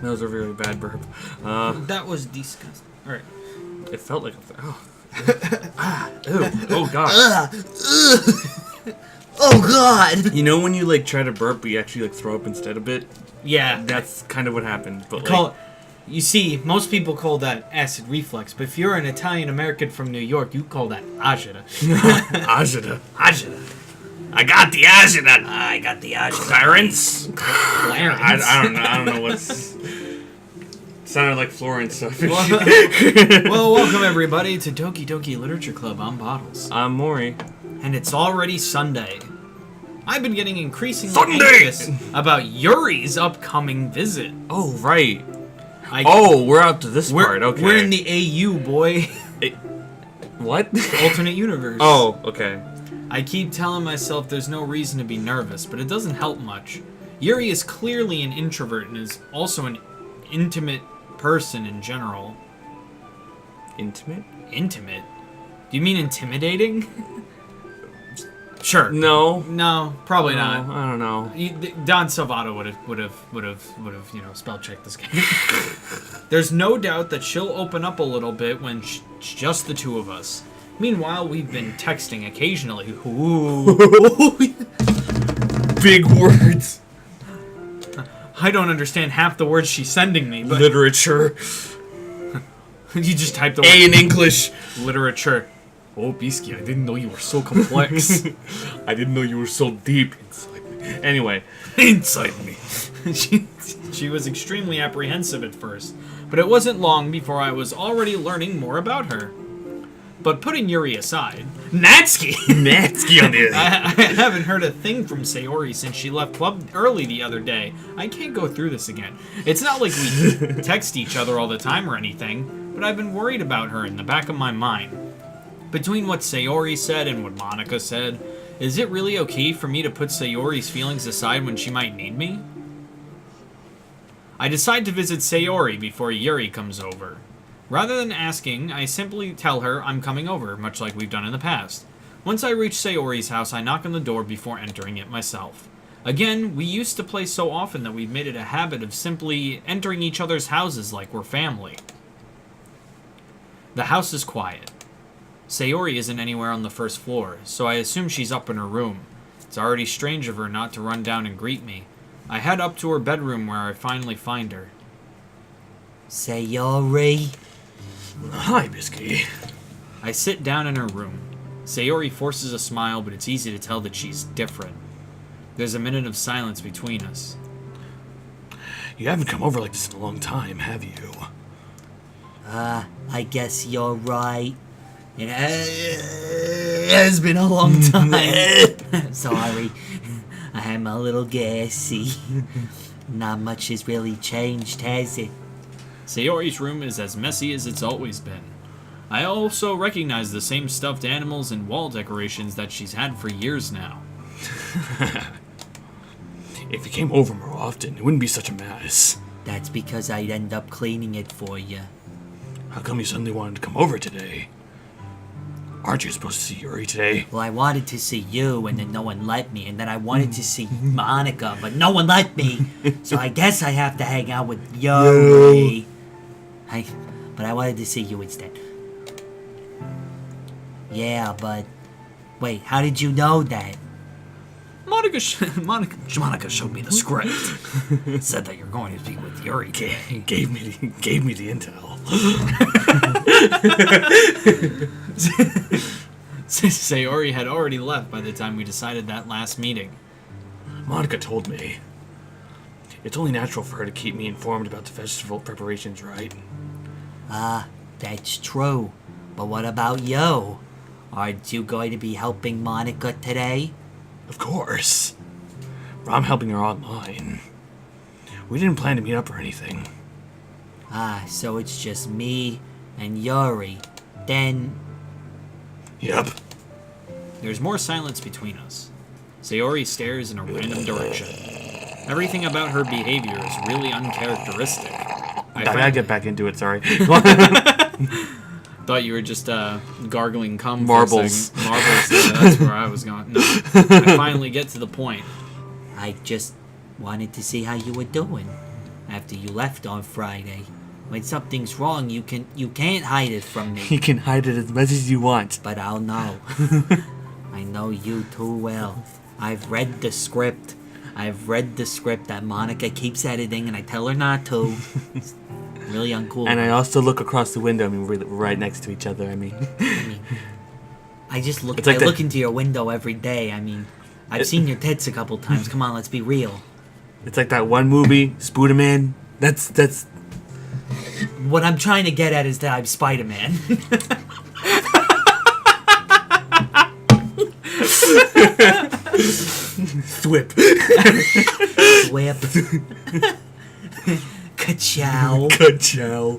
That was a really bad burp. That was disgusting. All right. It felt like ew. Oh god. Oh god. You know when you like try to burp, but you actually like throw up instead of it? Yeah. That's kind of what happened. But you see, most people call that acid reflux, but if you're an Italian American from New York, you call that agita. Agita. Agita. I got the agita. I got the agita. Clarence. Clarence. I don't know. I don't know what's. Sounded like Florence stuff. Well, welcome everybody to Doki Doki Literature Club. I'm Bottles. I'm Mori. And it's already Sunday. I've been getting increasingly anxious about Yuri's upcoming visit. Oh, right. We're out to this part. Okay. We're in the AU, boy. What? Alternate universe. Oh, okay. I keep telling myself there's no reason to be nervous, but it doesn't help much. Yuri is clearly an introvert and is also an intimate person in general. Intimate? Intimate? Do you mean intimidating? Sure. No, probably not. I don't know. Dan Salvato would have spell checked this game. There's no doubt that she'll open up a little bit when it's just the two of us. Meanwhile, we've been texting occasionally. Ooh. Big words. I don't understand half the words she's sending me, but literature. You just typed the word A in English. Literature. Oh, Bisky, I didn't know you were so complex. I didn't know you were so deep inside me. Anyway. Inside me. She was extremely apprehensive at first, but it wasn't long before I was already learning more about her. But putting Yuri aside, Natsuki on the other. I haven't heard a thing from Sayori since she left club early the other day. I can't go through this again. It's not like we text each other all the time or anything, but I've been worried about her in the back of my mind. Between what Sayori said and what Monica said, is it really okay for me to put Sayori's feelings aside when she might need me? I decide to visit Sayori before Yuri comes over. Rather than asking, I simply tell her I'm coming over, much like we've done in the past. Once I reach Sayori's house, I knock on the door before entering it myself. Again, we used to play so often that we've made it a habit of simply entering each other's houses like we're family. The house is quiet. Sayori isn't anywhere on the first floor, so I assume she's up in her room. It's already strange of her not to run down and greet me. I head up to her bedroom where I finally find her. Sayori? Hi, Bisky. I sit down in her room. Sayori forces a smile, but it's easy to tell that she's different. There's a minute of silence between us. You haven't come over like this in a long time, have you? I guess you're right. It has been a long time. Sorry. I'm a little gassy. Not much has really changed, has it? Sayori's room is as messy as it's always been. I also recognize the same stuffed animals and wall decorations that she's had for years now. If you came over more often, it wouldn't be such a mess. That's because I'd end up cleaning it for you. How come you suddenly wanted to come over today? Aren't you supposed to see Yuri today? Well, I wanted to see you, and then no one let me. And then I wanted to see Monica, but no one let me. So I guess I have to hang out with Yuri. But I wanted to see you instead. Yeah, but... Wait, how did you know that? Monica showed me the script. Said that you're going to speak with Yuri today. Gave me the intel. Sayori had already left by the time we decided that last meeting. Monica told me. It's only natural for her to keep me informed about the festival preparations, right? That's true. But what about you? Aren't you going to be helping Monica today? Of course. I'm helping her online. We didn't plan to meet up or anything. So it's just me and Yuri. Then... Yep. There's more silence between us. Sayori stares in a random direction. Everything about her behavior is really uncharacteristic. I gotta get back into it, sorry. Thought you were just gargling cum. Marbles. Marbles, yeah, that's where I was going. No, I finally get to the point. I just wanted to see how you were doing. after you left on Friday. When something's wrong, you can't hide it from me. You can hide it as much as you want. But I'll know. I know you too well. I've read the script. That Monica keeps editing, and I tell her not to. It's really uncool. And I also look across the window. I mean, we're right next to each other. I mean, I just look. It's like I that- look into your window every day. I mean, I've seen your tits a couple times. Come on, let's be real. it's like that one movie, Spooderman. That's. What I'm trying to get at is that I'm Spider-Man. Thwip. Whip. Ka-chow. Ka-chow.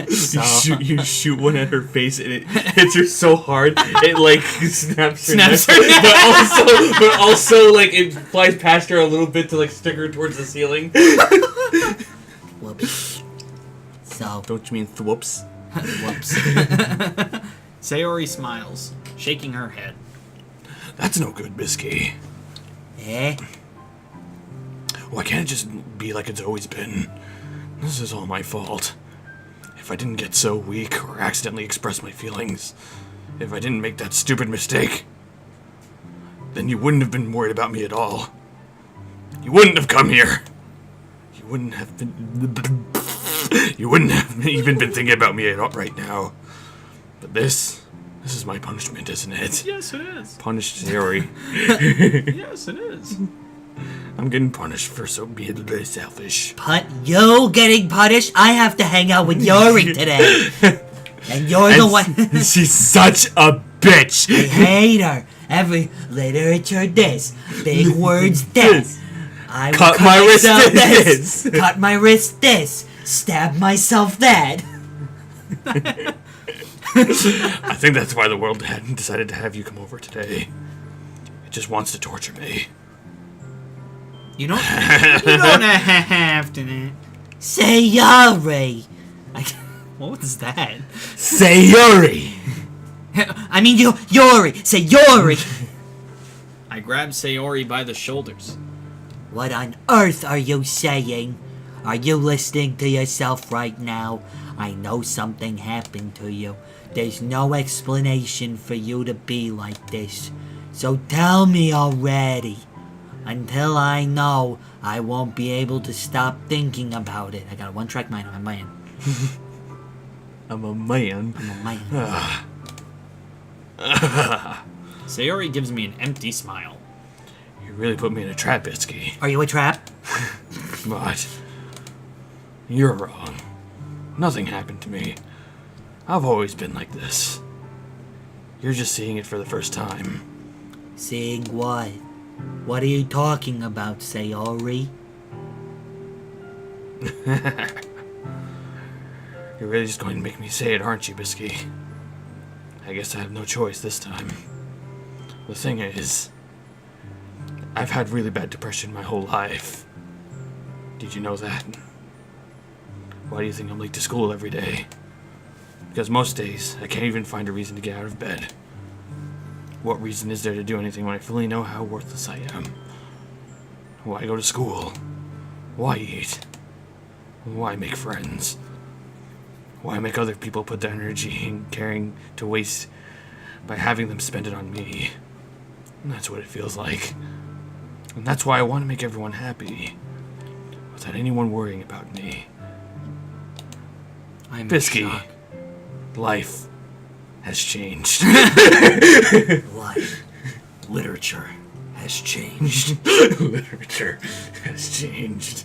So, You shoot one at her face and it hits her so hard it like snaps her Snaps neck. her neck. But also like it flies past her a little bit to like stick her towards the ceiling. whoops. So, Don't you mean thwoops? whoops. Sayori smiles, shaking her head. That's no good, Bisky. Eh? Why can't it just be like it's always been? This is all my fault. If I didn't get so weak or accidentally express my feelings, if I didn't make that stupid mistake, then you wouldn't have been worried about me at all. You wouldn't have come here. You wouldn't have been... You wouldn't have even been thinking about me at all right now. But this is my punishment, isn't it? Yes, it is. Punished Sayori. Yes, it is. I'm getting punished for being very selfish. You getting punished? I have to hang out with Yuri today. And you're the one. She's such a bitch. I hate her. Every literature this. Big words this. I will Cut my wrist myself this. Cut my wrist this. Stab myself that. I think that's why the world hadn't decided to have you come over today. It just wants to torture me. You don't have to. Sayori. What was that? Sayori! I mean, Yuri. Sayori. I grabbed Sayori by the shoulders. What on earth are you saying? Are you listening to yourself right now? I know something happened to you. There's no explanation for you to be like this. So tell me already. Until I know, I won't be able to stop thinking about it. I got a one-track mind. I'm a man. I'm a man. I'm a man. Sayori gives me an empty smile. You really put me in a trap, Bitsky. Are you a trap? But you're wrong. Nothing happened to me. I've always been like this. You're just seeing it for the first time. Seeing what? What are you talking about, Sayori? You're really just going to make me say it, aren't you, Bisky? I guess I have no choice this time. The thing is, I've had really bad depression my whole life. Did you know that? Why do you think I'm late to school every day? Because most days, I can't even find a reason to get out of bed. What reason is there to do anything when I fully know how worthless I am? Why go to school? Why eat? Why make friends? Why make other people put their energy in caring to waste by having them spend it on me? And that's what it feels like. And that's why I want to make everyone happy. Without anyone worrying about me. I'm in Bisky, shock. life has changed. Life. Literature has changed. Literature has changed.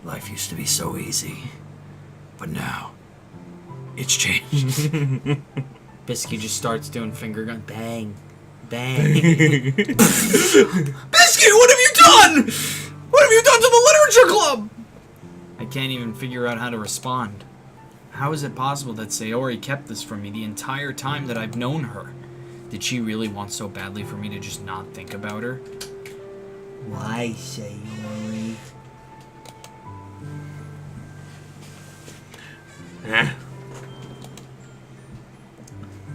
Life used to be so easy. But now, it's changed. Bisky just starts doing finger gun. Bang. Bang. Bisky, what have you done? What have you done to the literature club? I can't even figure out how to respond. How is it possible that Sayori kept this from me the entire time that I've known her? Did she really want so badly for me to just not think about her? Why, Sayori? Eh?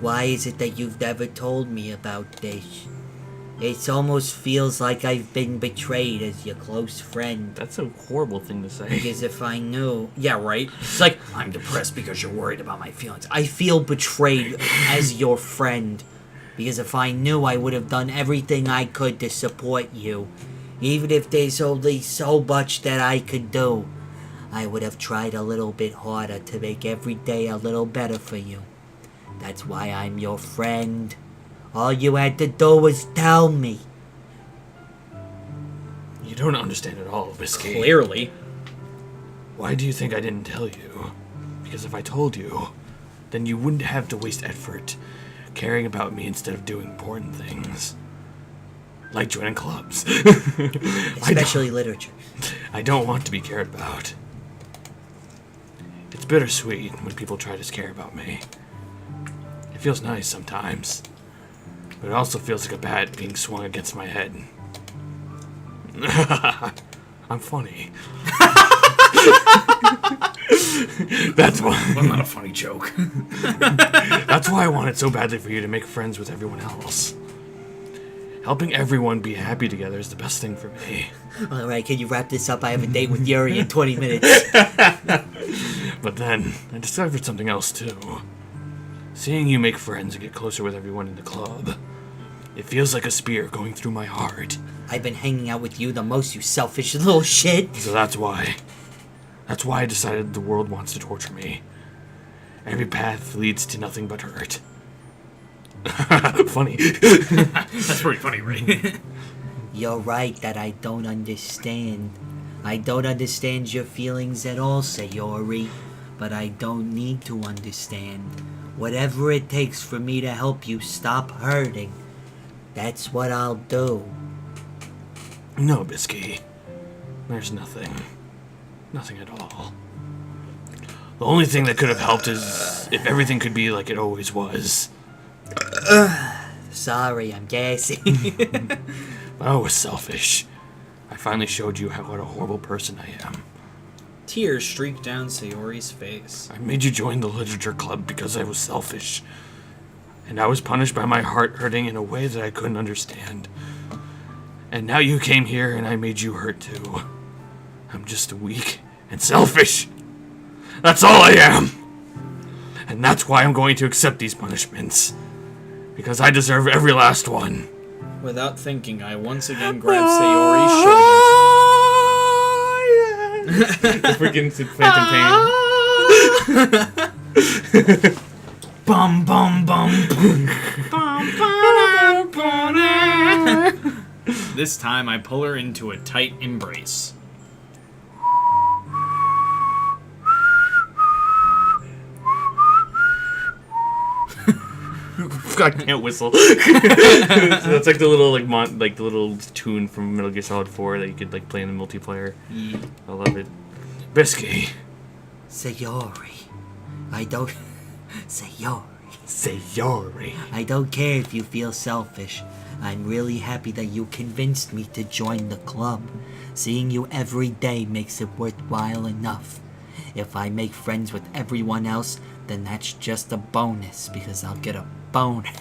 Why is it that you've never told me about this? It almost feels like I've been betrayed as your close friend. That's a horrible thing to say. Because if I knew... Yeah, right? It's like, I'm depressed because you're worried about my feelings. I feel betrayed as your friend. Because if I knew, I would have done everything I could to support you. Even if there's only so much that I could do. I would have tried a little bit harder to make every day a little better for you. That's why I'm your friend. All you had to do was tell me. You don't understand at all, Whiskey. Clearly. Why do you think I didn't tell you? Because if I told you, then you wouldn't have to waste effort caring about me instead of doing important things. Like joining clubs. Especially literature. I don't want to be cared about. It's bittersweet when people try to care about me. It feels nice sometimes. But it also feels like a bat being swung against my head. I'm funny. That's why. I'm not a funny joke. That's why I wanted so badly for you to make friends with everyone else. Helping everyone be happy together is the best thing for me. Alright, can you wrap this up? I have a date with Yuri in 20 minutes. But then, I discovered something else too. Seeing you make friends and get closer with everyone in the club. It feels like a spear going through my heart. I've been hanging out with you the most, you selfish little shit. So that's why. That's why I decided the world wants to torture me. Every path leads to nothing but hurt. Funny. That's pretty funny, right? You're right that I don't understand. I don't understand your feelings at all, Sayori. But I don't need to understand. Whatever it takes for me to help you stop hurting, that's what I'll do. No, Bisky. There's nothing. Nothing at all. The only thing that could have helped is if everything could be like it always was. Sorry, I'm gassy. I was selfish. I finally showed you what a horrible person I am. Tears streaked down Sayori's face. I made you join the literature club because I was selfish. And I was punished by my heart hurting in a way that I couldn't understand. And now you came here and I made you hurt too. I'm just weak and selfish. That's all I am. And that's why I'm going to accept these punishments. Because I deserve every last one. Without thinking, I once again grabbed Sayori's shoulders. The freaking Phantom Pain. Bum bum bum. This time, I pull her into a tight embrace. I can't whistle. That's like the little the little tune from Metal Gear Solid 4 that you could like play in the multiplayer. Yeah. I love it. Bisky. Sayori. I don't... Sayori. Sayori. I don't care if you feel selfish. I'm really happy that you convinced me to join the club. Seeing you every day makes it worthwhile enough. If I make friends with everyone else, then that's just a bonus because I'll get a boner.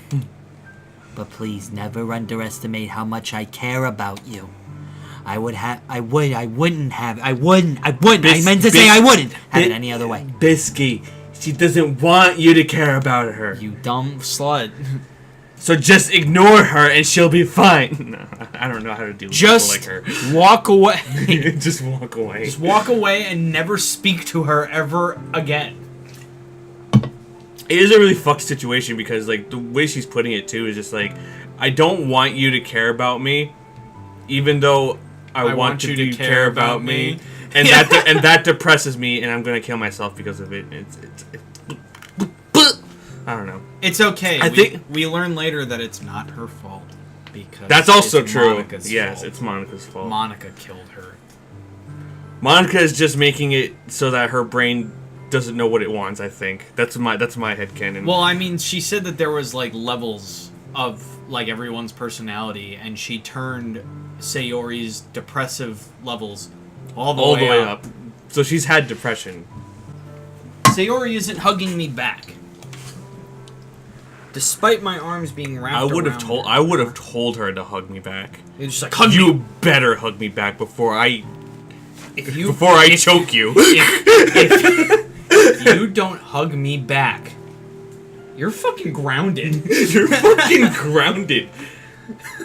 But please never underestimate how much I care about you. I meant to say I wouldn't have it any other way. Bisky. She doesn't want you to care about her. You dumb slut. So just ignore her and she'll be fine. No, I don't know how to deal with people like her. Walk away. Just walk away. Just walk away and never speak to her ever again. It is a really fucked situation because like the way she's putting it too is just like, I don't want you to care about me, even though I want you to care about me. And that depresses me, and I'm gonna kill myself because of it. It's I don't know. It's okay. I think we learn later that it's not her fault because that's also it's true. Monica's Yes, fault. it's Monica's fault. Monica killed her. Monica is just making it so that her brain doesn't know what it wants. I think that's my headcanon. Well, I mean, she said that there was like levels of like everyone's personality, and she turned Sayori's depressive levels all the way up. So she's had depression. Sayori isn't hugging me back. Despite my arms being wrapped I would have around told her to hug me back. It's just like, hug You me. better hug me back before I If choke you. if you don't hug me back, you're fucking grounded. You're fucking grounded.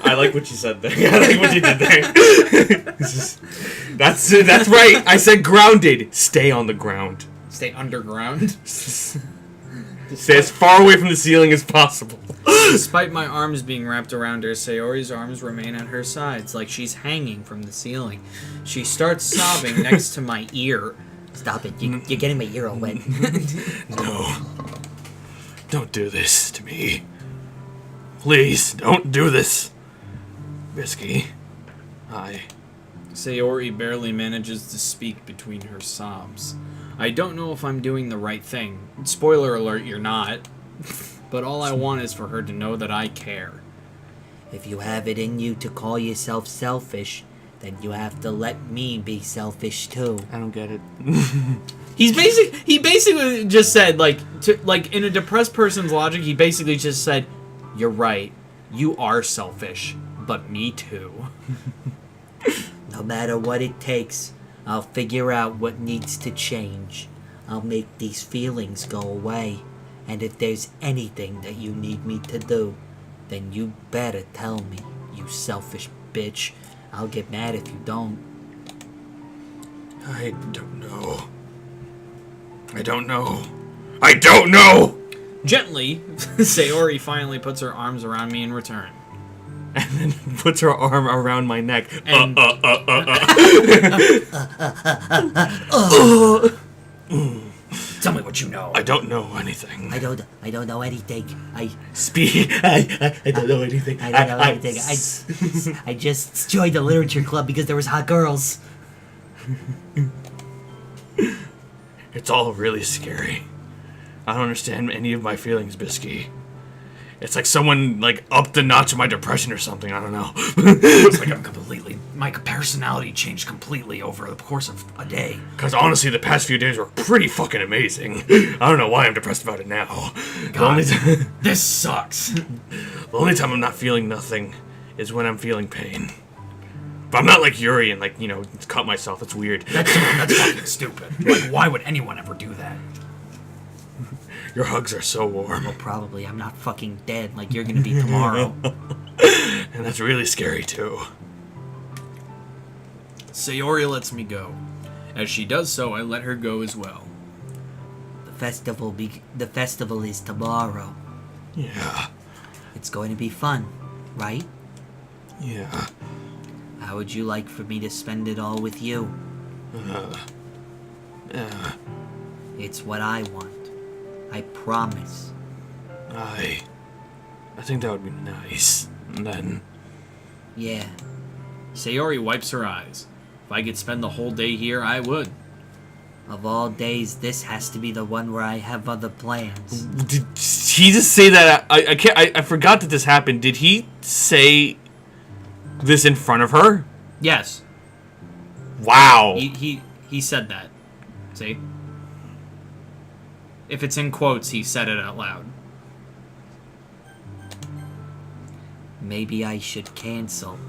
I like what you said there. I like what you did there. That's right. I said grounded. Stay on the ground. Stay underground. Stay as far away from the ceiling as possible. Despite my arms being wrapped around her, Sayori's arms remain at her sides, like she's hanging from the ceiling. She starts sobbing next to my ear. Stop it. You're getting my ear all wet. No. Don't do this to me. Please, don't do this. Bisky. Sayori barely manages to speak between her sobs. I don't know if I'm doing the right thing. Spoiler alert, you're not. But all I want is for her to know that I care. If you have it in you to call yourself selfish, then you have to let me be selfish too. I don't get it. He basically just said, like in a depressed person's logic, he basically just said, "You're right. You are selfish, but me too." No matter what it takes, I'll figure out what needs to change. I'll make these feelings go away. And if there's anything that you need me to do, then you better tell me, you selfish bitch. I'll get mad if you don't. I don't know. I don't know. I don't know! Gently, Sayori finally puts her arms around me in return. And then puts her arm around my neck. And- Tell me what you know. I don't know anything. I don't know anything. I don't know anything. don't know anything. I just joined the literature club because there was hot girls. It's all really scary. I don't understand any of my feelings, Bisky. It's like someone, upped the notch of my depression or something, I don't know. It's like my personality changed completely over the course of a day. Because honestly, the past few days were pretty fucking amazing. I don't know why I'm depressed about it now. God, this sucks. The only time I'm not feeling nothing is when I'm feeling pain. But I'm not like Yuri and, cut myself. It's weird. That's fucking stupid. Like, why would anyone ever do that? Your hugs are so warm. Well, probably. I'm not fucking dead like you're gonna be tomorrow. And that's really scary, too. Sayori lets me go. As she does so, I let her go as well. The festival is tomorrow. Yeah. It's going to be fun, right? Yeah. How would you like for me to spend it all with you? It's what I want. I promise. I think that would be nice. And then... Yeah. Sayori wipes her eyes. If I could spend the whole day here, I would. Of all days, this has to be the one where I have other plans. Did he just say that? I forgot that this happened. Did he say this in front of her? Yes. Wow. He said that. See? If it's in quotes, he said it out loud. Maybe I should cancel.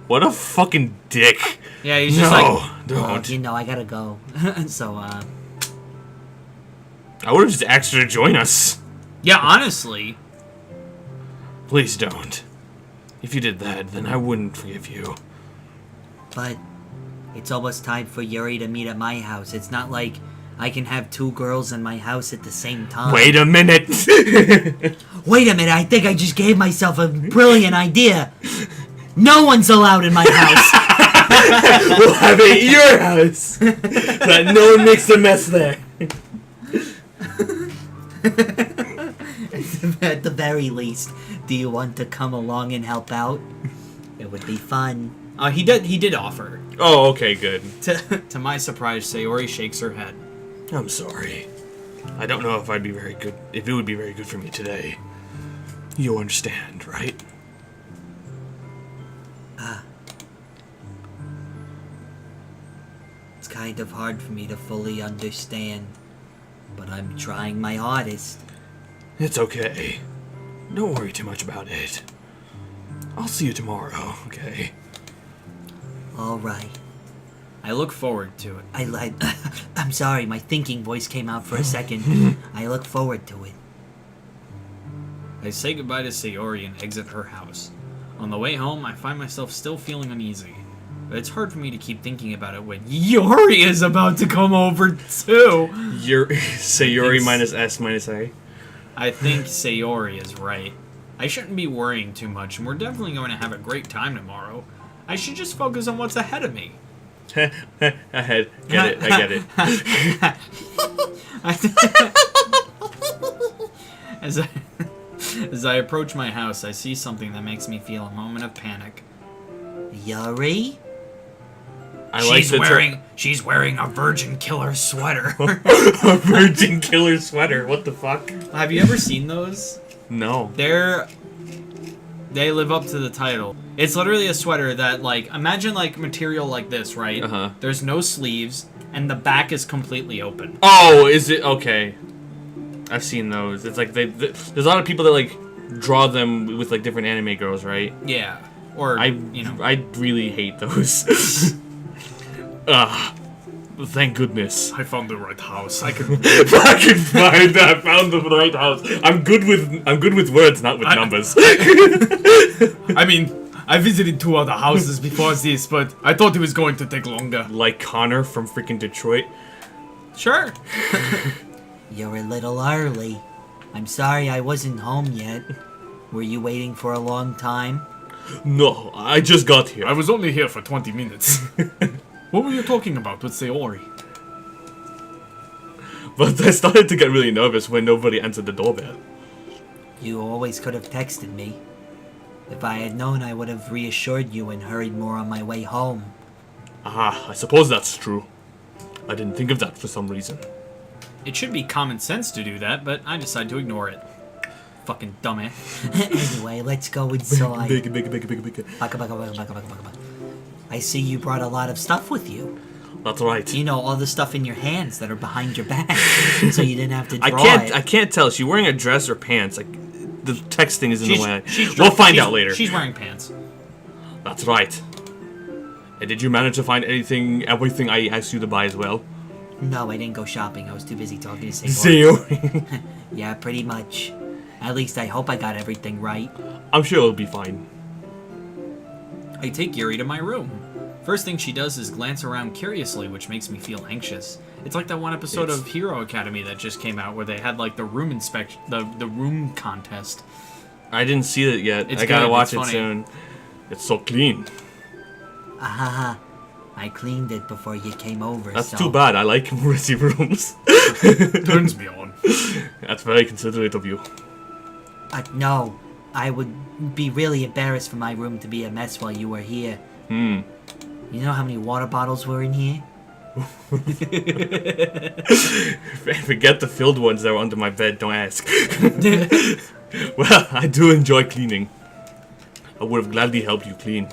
What a fucking dick. Yeah, he's just like... don't. I gotta go. So, I would have just asked her to join us. Yeah, honestly. Please don't. If you did that, then I wouldn't forgive you. But it's almost time for Yuri to meet at my house. It's not like I can have two girls in my house at the same time. Wait a minute. Wait a minute, I think I just gave myself a brilliant idea. No one's allowed in my house. We'll have it at your house. That no one makes a mess there. At the very least, do you want to come along and help out? It would be fun. He did offer. Oh, okay, good. To my surprise, Sayori shakes her head. I'm sorry. I don't know if it would be very good for me today. You understand, right? It's kind of hard for me to fully understand, but I'm trying my hardest. It's okay. Don't worry too much about it. I'll see you tomorrow, okay? All right. I look forward to it. I'm sorry, my thinking voice came out for a second. I look forward to it. I say goodbye to Sayori and exit her house. On the way home, I find myself still feeling uneasy. But it's hard for me to keep thinking about it when Yuri is about to come over too. Sayori minus S minus A. I think Sayori is right. I shouldn't be worrying too much, and we're definitely going to have a great time tomorrow. I should just focus on what's ahead of me. Ahead. Get it. I get it. As I approach my house, I see something that makes me feel a moment of panic. Yuri? She's wearing a virgin killer sweater. A virgin killer sweater. What the fuck? Have you ever seen those? No. They live up to the title. It's literally a sweater that, like, imagine, like, material like this, right? Uh-huh. There's no sleeves, and the back is completely open. Oh, is it? Okay. I've seen those. It's like there's a lot of people that, like, draw them with, like, different anime girls, right? Yeah. Or, I really hate those. Thank goodness. I found the right house. I found the right house. I'm good with words, not with numbers. I mean, I visited 2 other houses before this, but I thought it was going to take longer. Like Connor from freaking Detroit. Sure. You're a little early. I'm sorry I wasn't home yet. Were you waiting for a long time? No, I just got here. I was only here for 20 minutes. What were you talking about with Sayori? But I started to get really nervous when nobody answered the doorbell. You always could have texted me. If I had known, I would have reassured you and hurried more on my way home. I suppose that's true. I didn't think of that for some reason. It should be common sense to do that, but I decided to ignore it. Fucking dumbass. Anyway, let's go inside. Big. I see you brought a lot of stuff with you. That's right. You know, all the stuff in your hands that are behind your back, so you didn't have to draw I can't tell. Is she wearing a dress or pants? Like, the texting is in the way. We'll find out later. She's wearing pants. That's right. And did you manage to find everything I asked you to buy as well? No, I didn't go shopping. I was too busy talking to Sayori. Yeah, pretty much. At least I hope I got everything right. I'm sure it'll be fine. I take Yuri to my room. First thing she does is glance around curiously, which makes me feel anxious. It's like that one episode of Hero Academy that just came out where they had like the room inspection, the room contest. I didn't see it yet. It's I gotta good. watch It's it funny. soon. It's so clean. Ahaha. I cleaned it before you came over. That's so. too bad. I like messy rooms. Turns me on. That's very considerate of you. No. I would be really embarrassed for my room to be a mess while you were here. You know how many water bottles were in here? Forget the filled ones that were under my bed. Don't ask. Well, I do enjoy cleaning. I would have gladly helped you clean.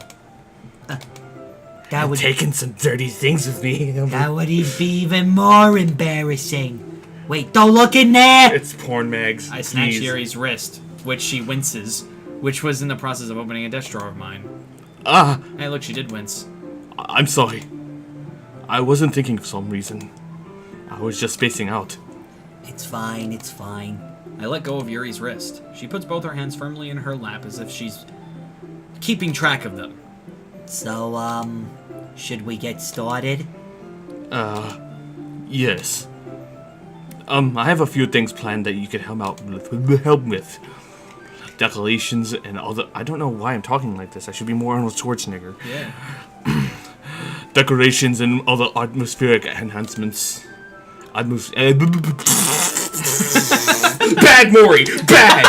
That would Taking some dirty things with me. That would be even more embarrassing. Wait, don't look in there! It's porn mags. I snatch Please. Yuri's wrist, which she winces, which was in the process of opening a desk drawer of mine. Hey, look, she did wince. I'm sorry. I wasn't thinking for some reason. I was just spacing out. It's fine, it's fine. I let go of Yuri's wrist. She puts both her hands firmly in her lap as if she's keeping track of them. So, should we get started? Yes. I have a few things planned that you could help with. Decorations and other... I don't know why I'm talking like this. I should be more Arnold Schwarzenegger. Yeah. Decorations and other atmospheric enhancements. Bad, Mori! Bad!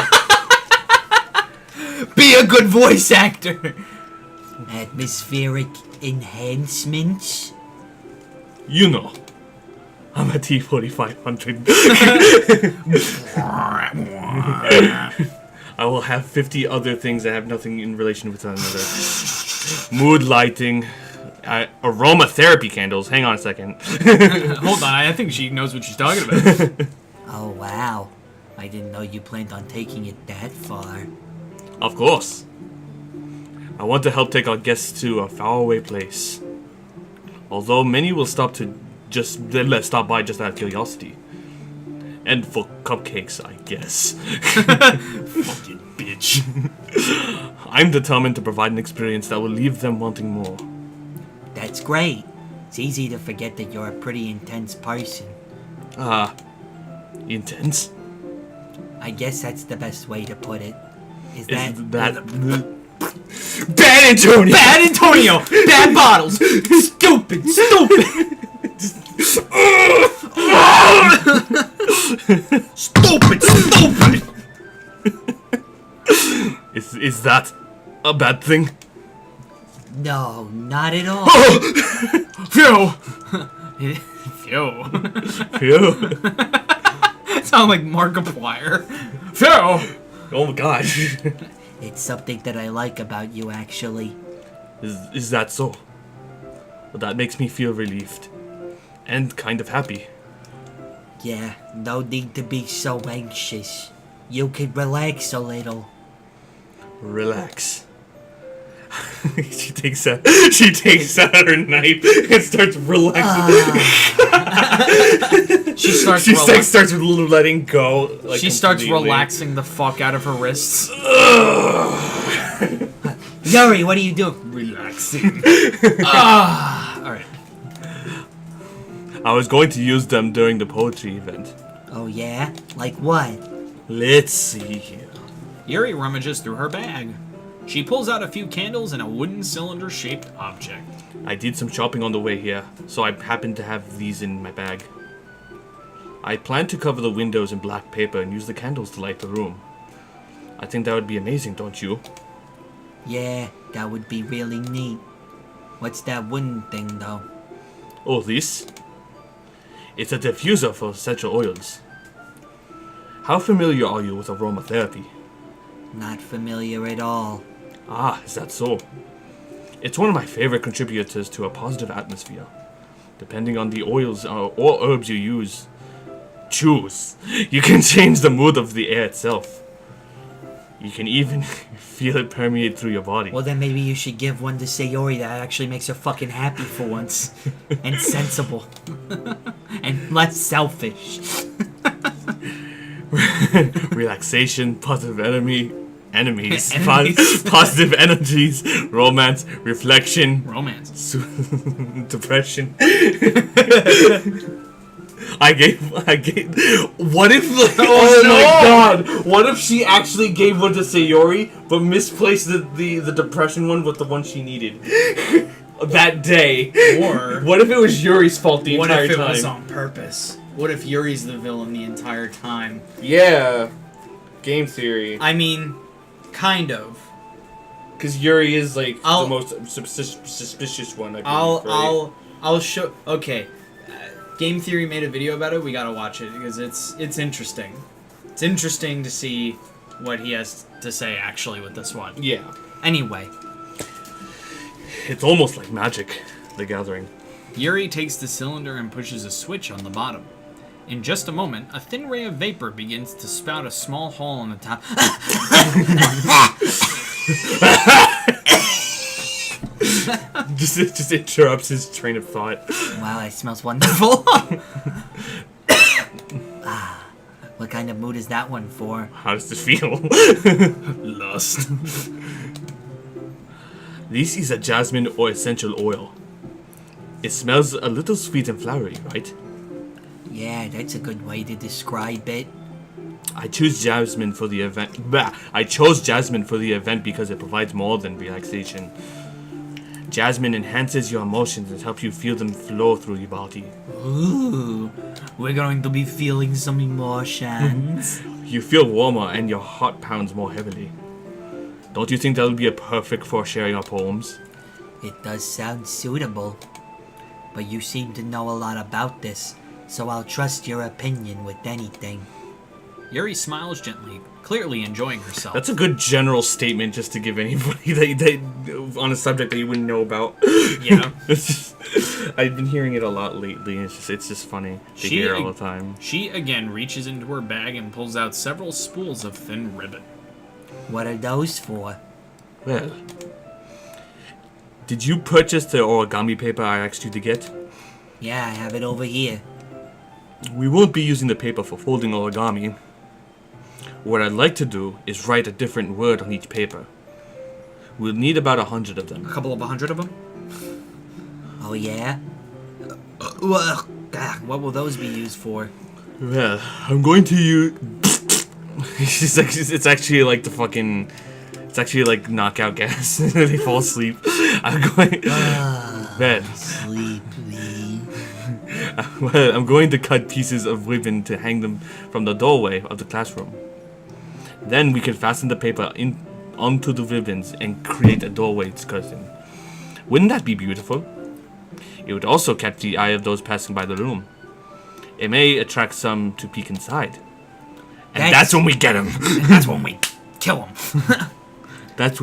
Be a good voice actor! Atmospheric enhancements? You know. I'm a T4500. I will have 50 other things that have nothing in relation with one another. Mood lighting. Aromatherapy candles. Hang on a second. Hold on, I think she knows what she's talking about. Oh, wow. I didn't know you planned on taking it that far. Of course. I want to help take our guests to a faraway place. Although many will stop by just out of curiosity. And for cupcakes, I guess. Fucking bitch. I'm determined to provide an experience that will leave them wanting more. That's great. It's easy to forget that you're a pretty intense person. Intense? I guess that's the best way to put it. Is Is that... that... Bad Antonio! Bad Antonio! Bad bottles! Stupid! Stupid! Stupid! Stupid! Is that a bad thing? No, not at all. Phew! Phew. Phew. Sound like Markiplier. Phew! Oh my gosh. It's something that I like about you, actually. Is that so? Well, that makes me feel relieved. And kind of happy. Yeah, no need to be so anxious. You can relax a little. Relax. she takes out her knife and starts relaxing. She starts starts letting go. Like, she starts completely. relaxing the fuck out of her wrists. Yuri, what are you doing? Relaxing. Alright. I was going to use them during the poetry event. Oh yeah? Like what? Let's see here. Yuri rummages through her bag. She pulls out a few candles and a wooden cylinder-shaped object. I did some shopping on the way here, so I happened to have these in my bag. I plan to cover the windows in black paper and use the candles to light the room. I think that would be amazing, don't you? Yeah, that would be really neat. What's that wooden thing, though? Oh, this? It's a diffuser for essential oils. How familiar are you with aromatherapy? Not familiar at all. Ah, is that so? It's one of my favorite contributors to a positive atmosphere. Depending on the oils or herbs you choose, you can change the mood of the air itself. You can even feel it permeate through your body. Well, then maybe you should give one to Sayori that actually makes her fucking happy for once. And sensible. And less selfish. Relaxation, positive enemies, Enemies. positive energies, romance, reflection, Romance. depression. I gave. What if? Oh no! my god! What if she actually gave one to Sayori, but misplaced the depression one with the one she needed that day? Or What if it was Yuri's fault the what entire if it time? was on purpose? What if Yuri's the villain the entire time? Yeah, game theory. I mean, kind of. Because Yuri is like I'll- the most suspicious one. I believe, right? I'll show. Okay, Game Theory made a video about it. We gotta watch it because it's interesting. It's interesting to see what he has to say actually with this one. Yeah, Anyway, it's almost like magic. The Gathering. Yuri takes the cylinder and pushes a switch on the bottom. In just a moment, a thin ray of vapor begins to spout a small hole on the top. just interrupts his train of thought. Wow, that smells wonderful. What kind of mood is that one for? How does it feel? Lust. This is a jasmine or essential oil. It smells a little sweet and flowery, right? Yeah, that's a good way to describe it. I chose jasmine for the event. I chose jasmine for the event because it provides more than relaxation. Jasmine enhances your emotions and helps you feel them flow through your body. Ooh, we're going to be feeling some emotions. You feel warmer and your heart pounds more heavily. Don't you think that would be perfect for sharing our poems? It does sound suitable. But you seem to know a lot about this, so I'll trust your opinion with anything. Yuri smiles gently, clearly enjoying herself. That's a good general statement just to give anybody that on a subject that you wouldn't know about. Yeah. I've been hearing it a lot lately. It's just funny to hear all the time. She again reaches into her bag and pulls out several spools of thin ribbon. What are those for? Well, did you purchase the origami paper I asked you to get? Yeah, I have it over here. We won't be using the paper for folding origami. What I'd like to do is write a different word on each paper. We'll need about 100 of them. A couple of 100 of them? Oh, yeah? What will those be used for? Well, I'm going to use... it's actually like the fucking... It's actually like knockout gas. They fall asleep. I'm going... Well, Sleep me. well, I'm going to cut pieces of ribbon to hang them from the doorway of the classroom. Then we can fasten the paper onto the ribbons and create a doorway curtain. Wouldn't that be beautiful? It would also catch the eye of those passing by the room. It may attract some to peek inside. And that's when we get them. That's when we kill him. That's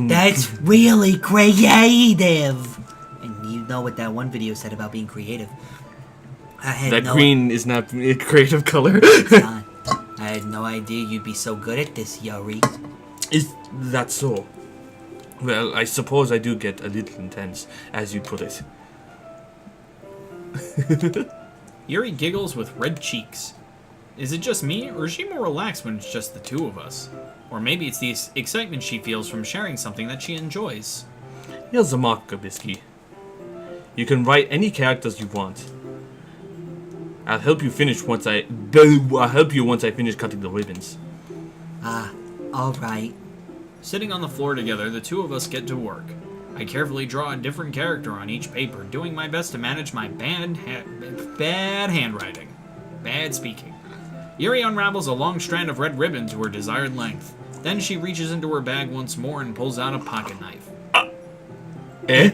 really creative. And you know what that one video said about being creative. Green is not a creative color. It's not. I had no idea you'd be so good at this, Yuri. Is that so? Well, I suppose I do get a little intense, as you put it. Yuri giggles with red cheeks. Is it just me, or is she more relaxed when it's just the two of us? Or maybe it's the excitement she feels from sharing something that she enjoys. Here's a marker, Bisky. You can write any characters you want. I'll help you once I finish cutting the ribbons. Alright. Sitting on the floor together, the two of us get to work. I carefully draw a different character on each paper, doing my best to manage my bad handwriting. Bad speaking. Yuri unravels a long strand of red ribbon to her desired length. Then she reaches into her bag once more and pulls out a pocket knife. Eh?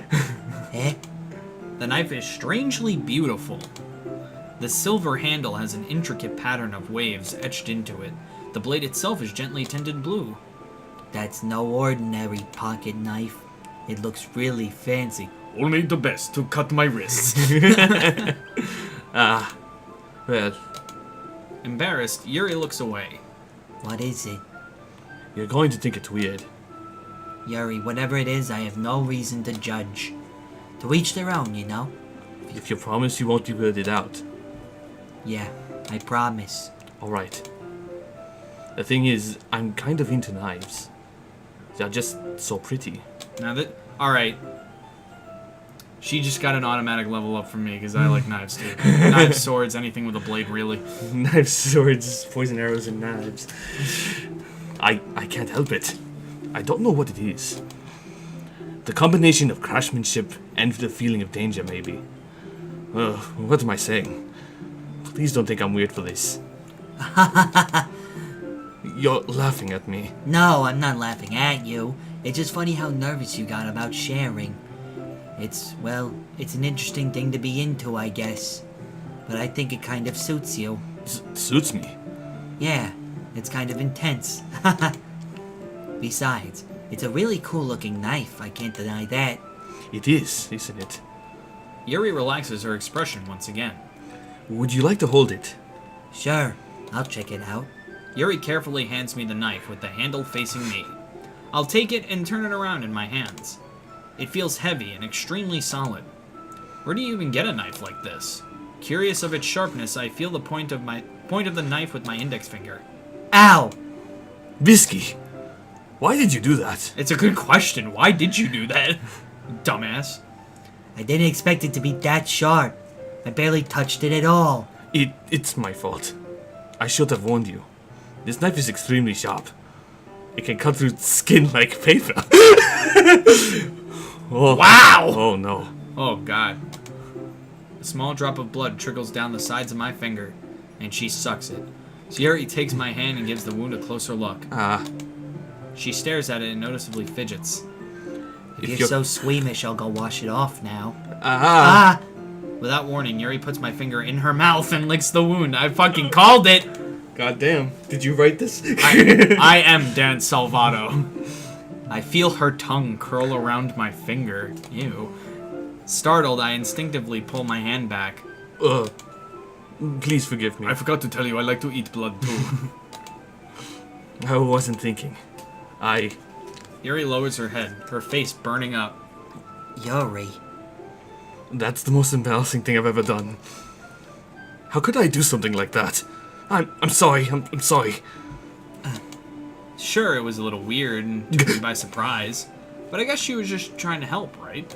The knife is strangely beautiful. The silver handle has an intricate pattern of waves etched into it. The blade itself is gently tinted blue. That's no ordinary pocket knife. It looks really fancy. Only the best to cut my wrists. Well, Embarrassed, Yuri looks away. What is it? you're going to think it's weird. Yuri, whatever it is, I have no reason to judge. To each their own, you know? If you promise you won't be weirded out. Yeah, I promise. Alright. The thing is, I'm kind of into knives. They're just so pretty. Now that... Alright. She just got an automatic level up from me, because I like knives too. Knives, swords, anything with a blade, really. Knives, swords, poison arrows, and knives. I can't help it. I don't know what it is. The combination of craftsmanship and the feeling of danger, maybe. What am I saying? Please don't think I'm weird for this. You're laughing at me. No, I'm not laughing at you. It's just funny how nervous you got about sharing. It's an interesting thing to be into, I guess. But I think it kind of suits you. Suits me. Yeah, it's kind of intense. Besides, it's a really cool looking knife, I can't deny that. It is, isn't it? Yuri relaxes her expression once again. Would you like to hold it? Sure, I'll check it out. Yuri carefully hands me the knife with the handle facing me. I'll take it and turn it around in my hands. It feels heavy and extremely solid. Where do you even get a knife like this? Curious of its sharpness, I feel the point of the knife with my index finger. Ow! Bisky! Why did you do that? It's a good question. Why did you do that? Dumbass. I didn't expect it to be that sharp. I barely touched it at all. It's my fault. I should have warned you. This knife is extremely sharp. It can cut through skin like paper. Oh, wow! Oh no. Oh god. A small drop of blood trickles down the sides of my finger, and she sucks it. Sayori takes my hand and gives the wound a closer look. She stares at it and noticeably fidgets. If you're so squeamish, I'll go wash it off now. Without warning, Yuri puts my finger in her mouth and licks the wound. I fucking called it! God damn. Did you write this? I am Dan Salvato. I feel her tongue curl around my finger. Ew. Startled, I instinctively pull my hand back. Please forgive me. I forgot to tell you I like to eat blood too. I wasn't thinking. Yuri lowers her head, her face burning up. Yuri. That's the most embarrassing thing I've ever done. How could I do something like that? I'm sorry. I'm sorry. Sure, it was a little weird and took me by surprise, but I guess she was just trying to help, right?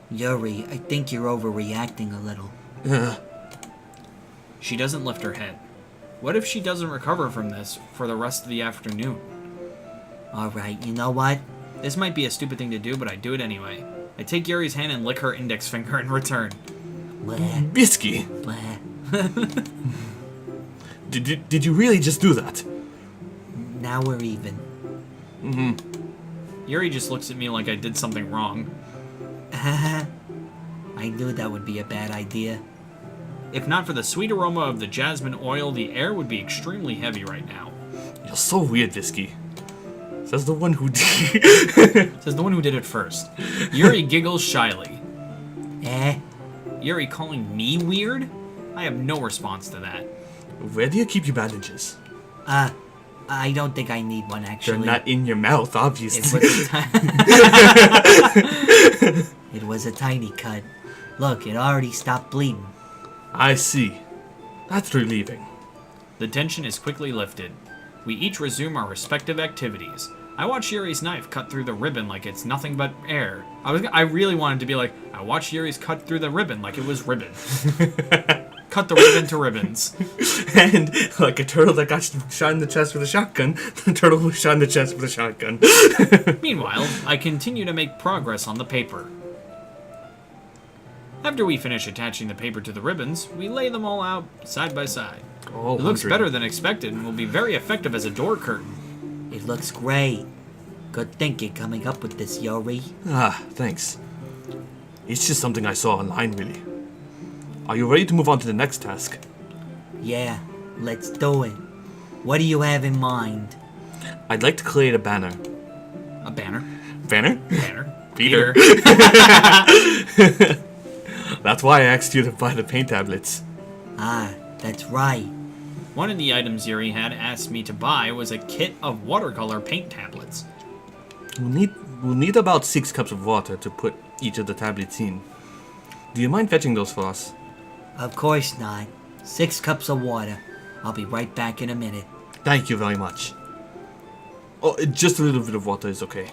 Yuri, I think you're overreacting a little. She doesn't lift her head. What if she doesn't recover from this for the rest of the afternoon? Alright, you know what? This might be a stupid thing to do, but I do it anyway. I take Yuri's hand and lick her index finger in return. Bleh, Bisky, bleh. did you really just do that? Now we're even. Yuri just looks at me like I did something wrong. I knew that would be a bad idea. If not for the sweet aroma of the jasmine oil, the air would be extremely heavy right now. You're so weird, Bisky. Says the one who Says the one who did it first. Yuri giggles shyly. Yuri calling me weird? I have no response to that. Where do you keep your bandages? I don't think I need one, They're actually. not in your mouth, obviously. It was a tiny cut. Look, it already stopped bleeding. I see. That's relieving. The tension is quickly lifted. We each resume our respective activities. I watch Yuri's knife cut through the ribbon like it's nothing but air. I really wanted to be like, I watched Yuri's cut through the ribbon like it was ribbon. Cut the ribbon to ribbons. And like a turtle that got shot in the chest with a shotgun, the turtle was shot in the chest with a shotgun. Meanwhile, I continue to make progress on the paper. After we finish attaching the paper to the ribbons, we lay them all out side by side. Oh, It looks better than expected and will be very effective as a door curtain. It looks great. Good thinking coming up with this, Yuri. Thanks. It's just something I saw online, really. Are you ready to move on to the next task? Yeah, let's do it. What do you have in mind? I'd like to create a banner. A banner. Banner? Banner. Peter. That's why I asked you to buy the paint tablets. That's right. One of the items Yuri had asked me to buy was a kit of watercolor paint tablets. We'll need about 6 cups of water to put each of the tablets in. Do you mind fetching those for us? Of course not. 6 cups of water. I'll be right back in a minute. Thank you very much. Oh, just a little bit of water is okay.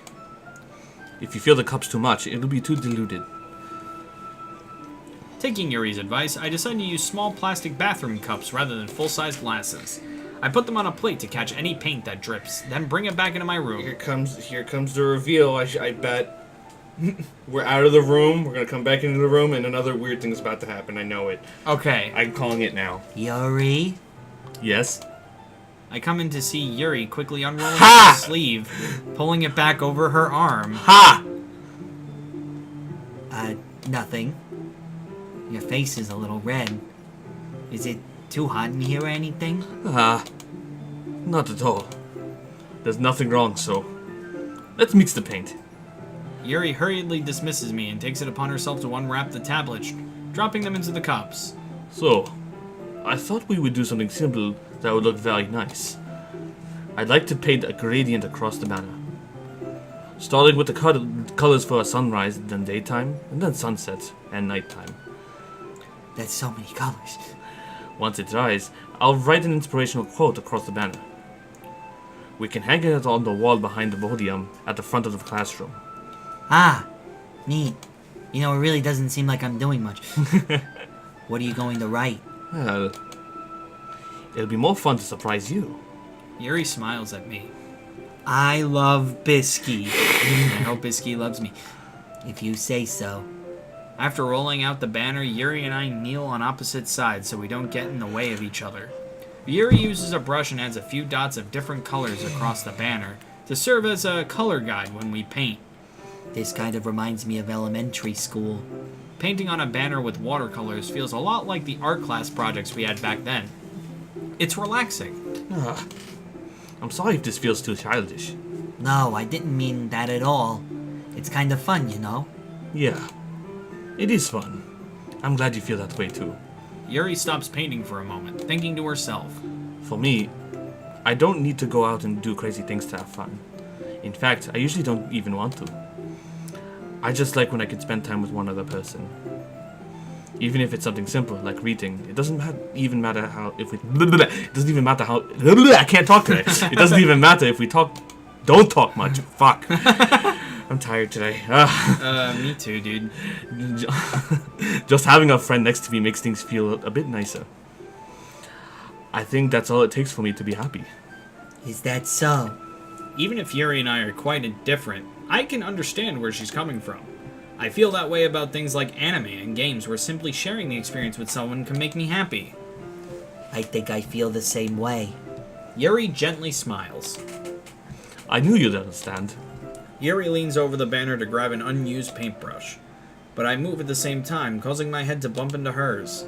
If you feel the cup's too much, it'll be too diluted. Taking Yuri's advice, I decided to use small plastic bathroom cups rather than full-size glasses. I put them on a plate to catch any paint that drips, then bring it back into my room. Here comes the reveal. I bet we're out of the room. We're gonna come back into the room, and another weird thing is about to happen. I know it. Okay. I'm calling it now. Yuri? Yes. I come in to see Yuri quickly unrolling Ha! her sleeve, pulling it back over her arm. Ha! Nothing. Your face is a little red. Is it too hot in here or anything? Not at all. There's nothing wrong, so let's mix the paint. Yuri hurriedly dismisses me and takes it upon herself to unwrap the tablets, dropping them into the cups. So, I thought we would do something simple that would look very nice. I'd like to paint a gradient across the banner. Starting with the colors for a sunrise, then daytime, and then sunset and nighttime. That's so many colors. Once it dries, I'll write an inspirational quote across the banner. We can hang it on the wall behind the podium at the front of the classroom. Neat. You know, it really doesn't seem like I'm doing much. What are you going to write? Well, it'll be more fun to surprise you. Yuri smiles at me. I love Bisky. I hope Bisky loves me. If you say so. After rolling out the banner, Yuri and I kneel on opposite sides so we don't get in the way of each other. Yuri uses a brush and adds a few dots of different colors across the banner to serve as a color guide when we paint. This kind of reminds me of elementary school. Painting on a banner with watercolors feels a lot like the art class projects we had back then. It's relaxing. I'm sorry if this feels too childish. No, I didn't mean that at all. It's kind of fun, you know? Yeah. It is fun. I'm glad you feel that way too. Yuri stops painting for a moment, thinking to herself. For me, I don't need to go out and do crazy things to have fun. In fact, I usually don't even want to. I just like when I can spend time with one other person. Even if it's something simple, like reading. It doesn't even matter how, if we, it doesn't even matter how, I can't talk today. It doesn't even matter if we don't talk much. Fuck. I'm tired today. Me too, dude. Just having a friend next to me makes things feel a bit nicer. I think that's all it takes for me to be happy. Is that so? Even if Yuri and I are quite indifferent, I can understand where she's coming from. I feel that way about things like anime and games where simply sharing the experience with someone can make me happy. I think I feel the same way. Yuri gently smiles. I knew you'd understand. Yuri leans over the banner to grab an unused paintbrush, but I move at the same time, causing my head to bump into hers.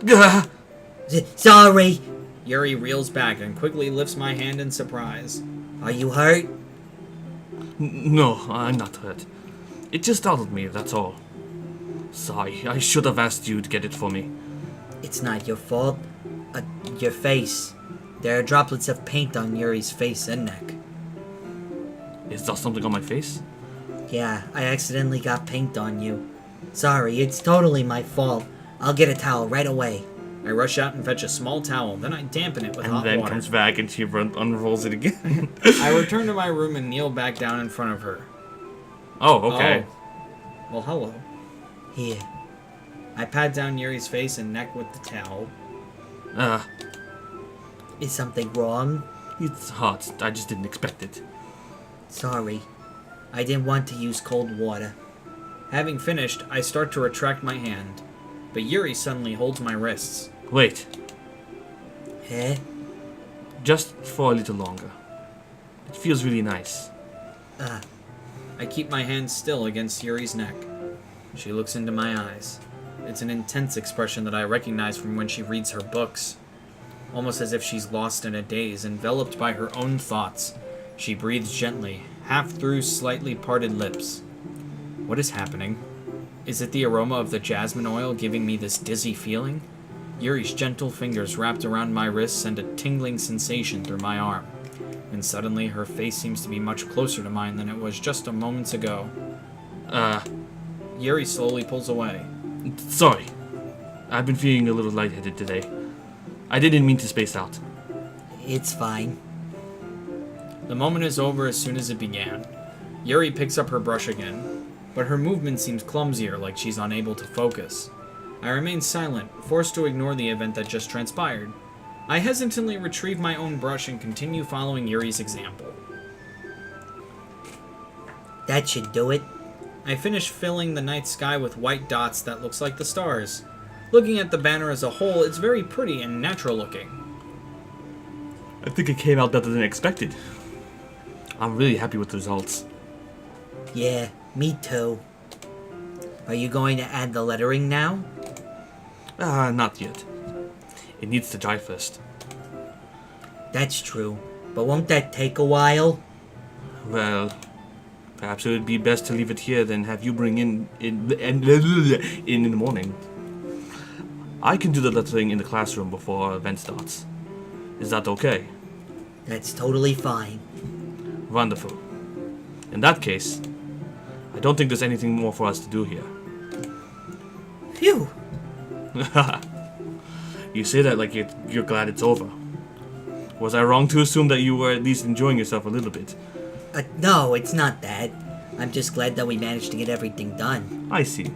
Sorry! Yuri reels back and quickly lifts my hand in surprise. Are you hurt? No, I'm not hurt. It just startled me, that's all. Sorry, I should have asked you to get it for me. It's not your fault. Your face. There are droplets of paint on Yuri's face and neck. Is there something on my face? Yeah, I accidentally got paint on you. Sorry, it's totally my fault. I'll get a towel right away. I rush out and fetch a small towel, then I dampen it with hot And then water. comes back and she unrolls it again. I return to my room and kneel back down in front of her. Oh, okay. Oh. Well, hello. Here. I pat down Yuri's face and neck with the towel. Is something wrong? It's hot. I just didn't expect it. Sorry. I didn't want to use cold water. Having finished, I start to retract my hand, but Yuri suddenly holds my wrists. Wait, Eh? just for a little longer. It feels really nice. I keep my hand still against Yuri's neck. She looks into my eyes. It's an intense expression that I recognize from when she reads her books. Almost as if she's lost in a daze, enveloped by her own thoughts. She breathes gently, half through slightly parted lips. What is happening? Is it the aroma of the jasmine oil giving me this dizzy feeling? Yuri's gentle fingers wrapped around my wrists send a tingling sensation through my arm. And suddenly her face seems to be much closer to mine than it was just a moment ago. Yuri slowly pulls away. Sorry. I've been feeling a little lightheaded today. I didn't mean to space out. It's fine. The moment is over as soon as it began. Yuri picks up her brush again, but her movement seems clumsier, like she's unable to focus. I remain silent, forced to ignore the event that just transpired. I hesitantly retrieve my own brush and continue following Yuri's example. That should do it. I finish filling the night sky with white dots that looks like the stars. Looking at the banner as a whole, it's very pretty and natural looking. I think it came out better than expected. I'm really happy with the results. Yeah, me too. Are you going to add the lettering now? Not yet. It needs to dry first. That's true. But won't that take a while? Well, perhaps it would be best to leave it here than have you bring in the morning. I can do the lettering in the classroom before our event starts. Is that okay? That's totally fine. Wonderful. In that case, I don't think there's anything more for us to do here. Phew. You say that like you're glad it's over. Was I wrong to assume that you were at least enjoying yourself a little bit? No, it's not that. I'm just glad that we managed to get everything done. I see.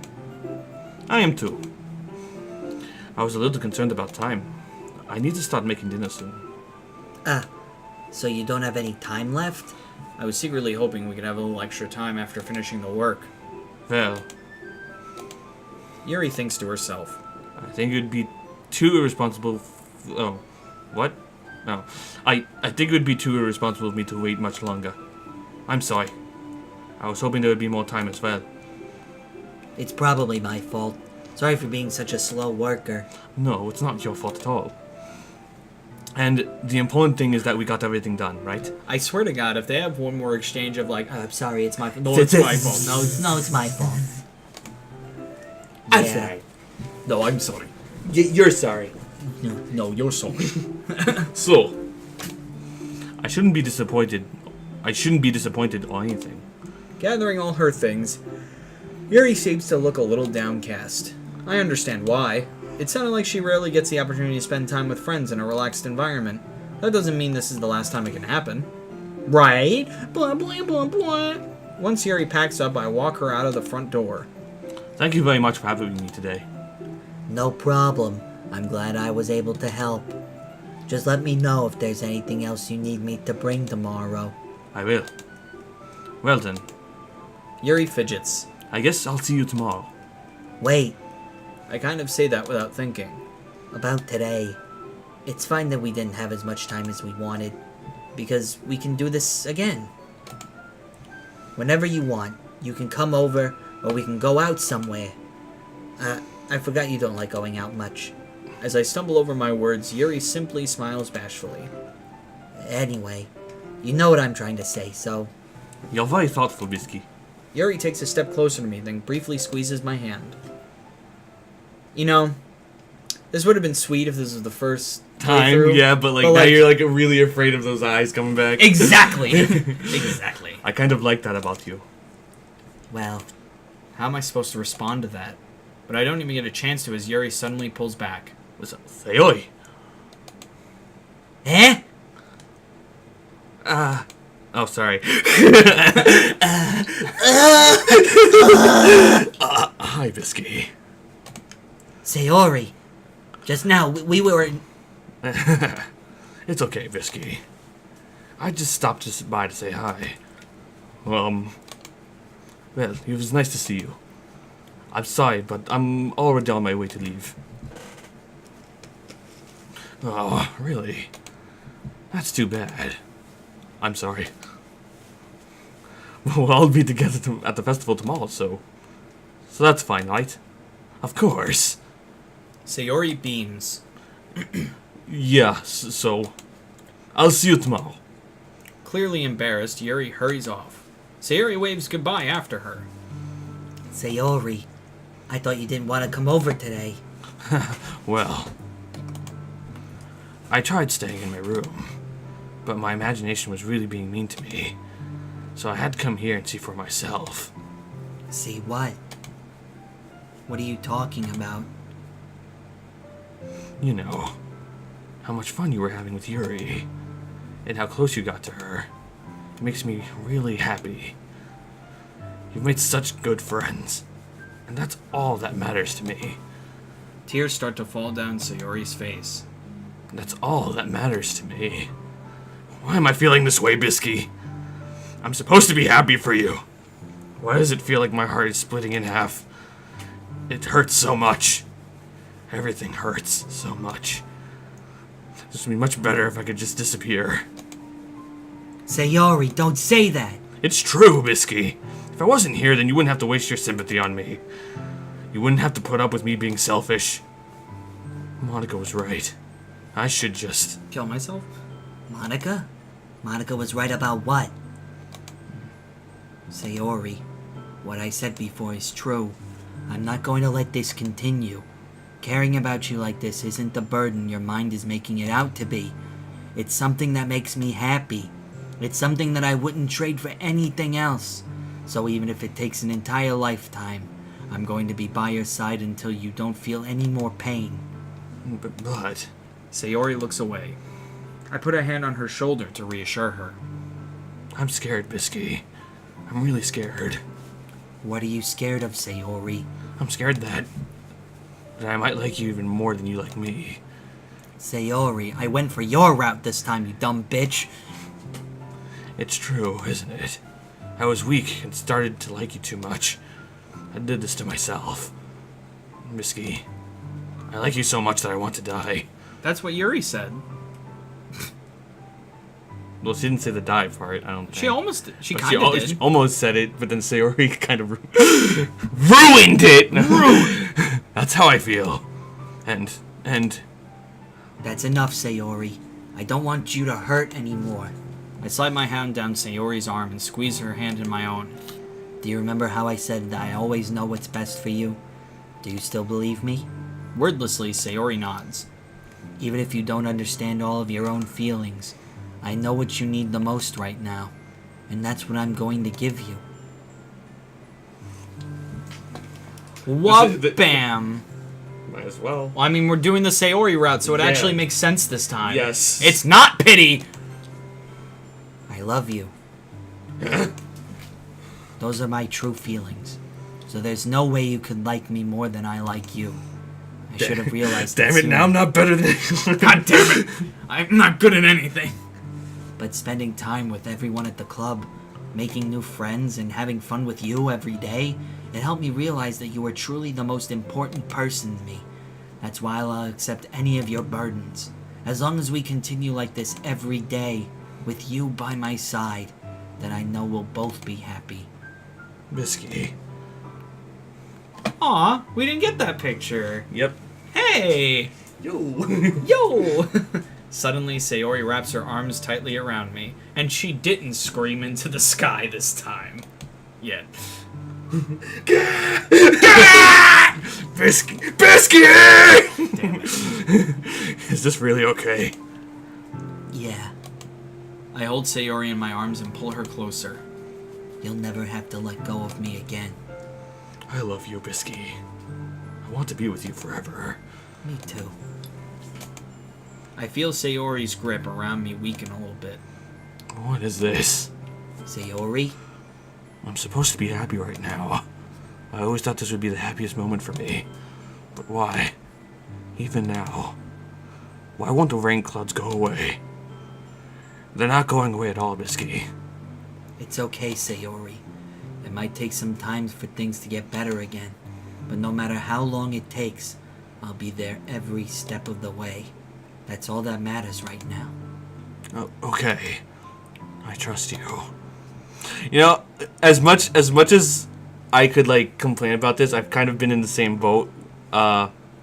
I am too. I was a little concerned about time. I need to start making dinner soon. So you don't have any time left? I was secretly hoping we could have a little extra time after finishing the work. Well, Yuri thinks to herself. I think it would be too irresponsible. Oh, what? No. I think it would be too irresponsible of me to wait much longer. I'm sorry. I was hoping there would be more time as well. It's probably my fault. Sorry for being such a slow worker. No, it's not your fault at all. And the important thing is that we got everything done, right? I swear to God, if they have one more exchange of like, I'm sorry, it's my fault. no, it's my fault. No, it's my fault. I Yeah. said no, I'm sorry. You're sorry. No, you're sorry. So, I shouldn't be disappointed. I shouldn't be disappointed or anything. Gathering all her things, Yuri seems to look a little downcast. I understand why. It sounded like she rarely gets the opportunity to spend time with friends in a relaxed environment. That doesn't mean this is the last time it can happen. Right? Blah, blah, blah, blah. Once Yuri packs up, I walk her out of the front door. Thank you very much for having me today. No problem. I'm glad I was able to help. Just let me know if there's anything else you need me to bring tomorrow. I will. Well then, Yuri fidgets. I guess I'll see you tomorrow. Wait, I kind of say that without thinking. about today. It's fine that we didn't have as much time as we wanted, because we can do this again. Whenever you want, you can come over, or we can go out somewhere. I forgot you don't like going out much. As I stumble over my words, Yuri simply smiles bashfully. Anyway, you know what I'm trying to say, so... You're very thoughtful, Bisky. Yuri takes a step closer to me, then briefly squeezes my hand. You know, this would have been sweet if this was the first playthrough, Yeah, but now you're like really afraid of those eyes coming back. Exactly! Exactly. I kind of like that about you. Well, How am I supposed to respond to that? But I don't even get a chance to as Yuri suddenly pulls back. What's up? Sayori! eh? Oh, sorry. Hi, Bisky. Sayori. Just now, we were... It's okay, Bisky. I just stopped by to say hi. Well, it was nice to see you. I'm sorry, but I'm already on my way to leave. Oh, really? That's too bad. I'm sorry. Well, I'll be together at the festival tomorrow, so that's fine, right? Of course. Sayori beams. Yeah, so I'll see you tomorrow. Clearly embarrassed, Yuri hurries off. Sayori waves goodbye after her. Sayori, I thought you didn't want to come over today. Well, I tried staying in my room, but my imagination was really being mean to me, so I had to come here and see for myself. See what? What are you talking about? You know, how much fun you were having with Yuri, and how close you got to her. It makes me really happy. You've made such good friends, and that's all that matters to me. Tears start to fall down Sayori's face. That's all that matters to me. Why am I feeling this way, Bisky? I'm supposed to be happy for you. Why does it feel like my heart is splitting in half? It hurts so much. Everything hurts so much. This would be much better if I could just disappear. Sayori, don't say that! It's true, Bisky. If I wasn't here, then you wouldn't have to waste your sympathy on me. You wouldn't have to put up with me being selfish. Monica was right. I should just... Kill myself? Monica? Monica was right about what? Sayori, what I said before is true. I'm not going to let this continue. Caring about you like this isn't the burden your mind is making it out to be. It's something that makes me happy. It's something that I wouldn't trade for anything else. So even if it takes an entire lifetime, I'm going to be by your side until you don't feel any more pain. But... Sayori looks away. I put a hand on her shoulder to reassure her. I'm scared, Bisky. I'm really scared. What are you scared of, Sayori? I'm scared that I might like you even more than you like me. Sayori, I went for your route this time, you dumb bitch. It's true, isn't it? I was weak and started to like you too much. I did this to myself. Bisky, I like you so much that I want to die. That's what Yuri said. Well, she didn't say the die part, I don't think. She almost... She But kind of did. she almost said it, but then Sayori kind of ruined it! That's how I feel. And... That's enough, Sayori. I don't want you to hurt anymore. I slide my hand down Sayori's arm and squeeze her hand in my own. Do you remember how I said that I always know what's best for you? Do you still believe me? Wordlessly, Sayori nods. Even if you don't understand all of your own feelings, I know what you need the most right now, and that's what I'm going to give you. Wha-bam! Might as well. Well, I mean, we're doing the Sayori route, so it Yeah. actually makes sense this time. Yes. It's not pity! I love you. Those are my true feelings. So there's no way you could like me more than I like you. I should have realized that Damn it, sooner. now I'm not better than God damn it! I'm not good at anything. But spending time with everyone at the club, making new friends, and having fun with you every day, it helped me realize that you are truly the most important person to me. That's why I'll accept any of your burdens. As long as we continue like this every day, with you by my side, then I know we'll both be happy. Bisky. Aw, we didn't get that picture. Yep. Hey! Yo. Yo! Suddenly, Sayori wraps her arms tightly around me, and she didn't scream into the sky this time. Yet. Bisky! Bisky! Damn it. Is this really okay? Yeah, I hold Sayori in my arms and pull her closer. you'll never have to let go of me again. I love you, Bisky. I want to be with you forever. Me too. I feel Sayori's grip around me weaken a little bit. What is this? Sayori? I'm supposed to be happy right now. I always thought this would be the happiest moment for me. But why? Even now. Why won't the rain clouds go away? They're not going away at all, Bisky. It's okay, Sayori. It might take some time for things to get better again, but no matter how long it takes, I'll be there every step of the way. That's all that matters right now. Oh, okay. I trust you. You know, as much as I could like complain about this, I've kind of been in the same boat